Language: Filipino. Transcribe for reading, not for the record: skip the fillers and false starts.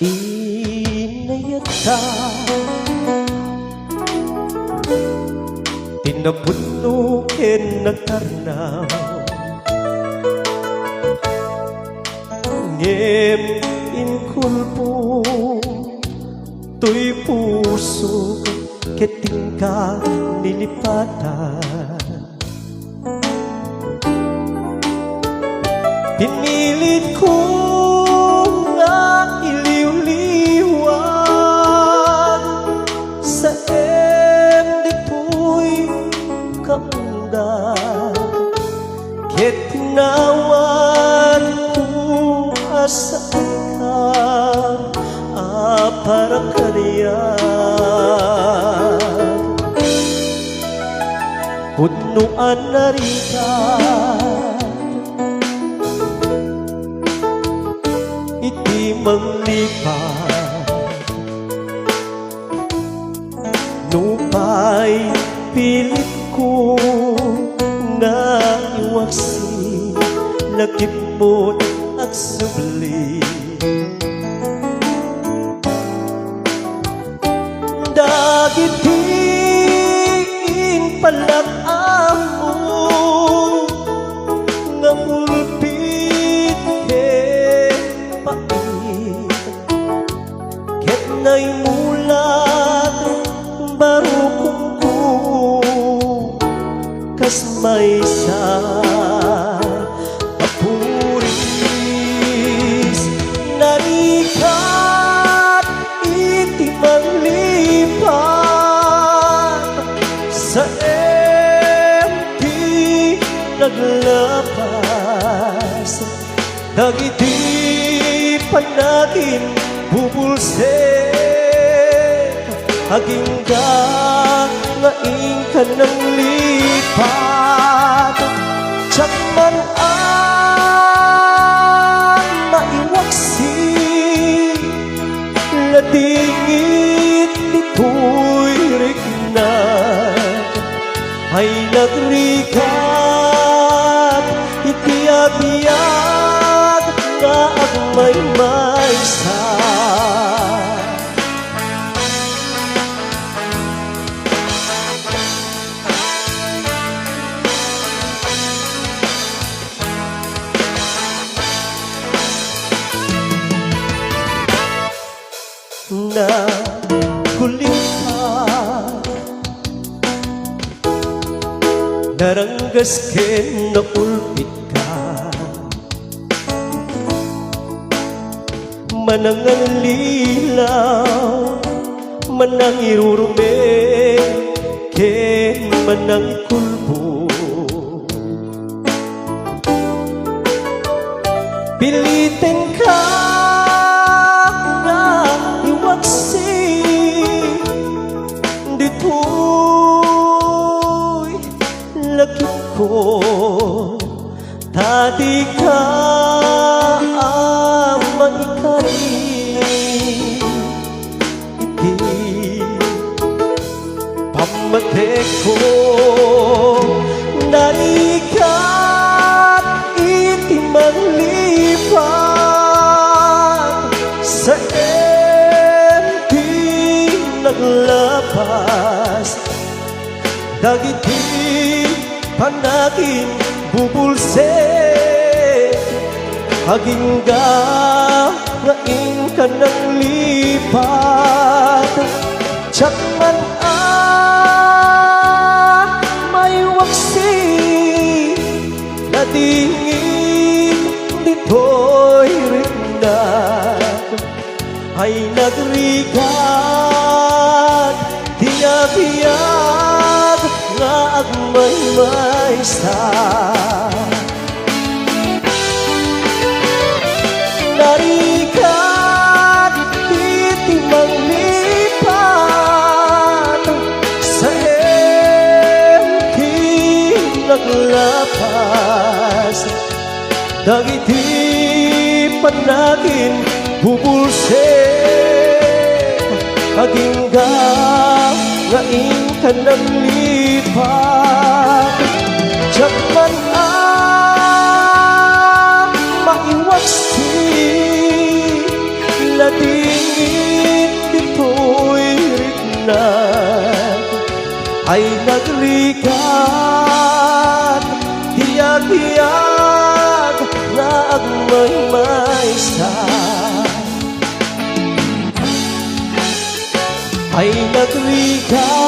Inayata tinapudno ken nagtarnaw ngem inkulpo tuy puso ketingka nilipatan pinilit ko nga iliw-liwan sa dito'y kaundan ket tinawan ko asaan ka para kaniyan punuan na riyan iti manglipat nupay pilit ko nga iwaksi lakip mo't agsubli dagiting palak-amo nga ulpit ket pait ket ngay mulat barukong ko kas may sa papuris narikat iti manglipat sa empty naglapas dagiti panagin bubulsek aging ka nga ingka ng lipat tsak man ang maiwaksi ladingit nito'y rignat ay nagrikat iti abiyag nga agmay-maysa na kulit ka naranggas ken naulpit ka manangan lilaw manang irurume ken manang kulbo pilitin ka dito'y lakip ko tadi ka ang maikari iti pamatek ko narikat iti manlipat sa naglapas dagiti panagin bubulsek aging nga ingka ng lipat tsak man may waksi ladingit dito'y rignat ay nagrigat tiyabiyag nga agmay-maysa narikat iti manglipat sa empty naglapas dagiti panagin bubulsek aging nga ingka ng lipat tsak man maiwaksi lading ay naglikat, tiyag-tiyag na agmay maysa ay naglikat.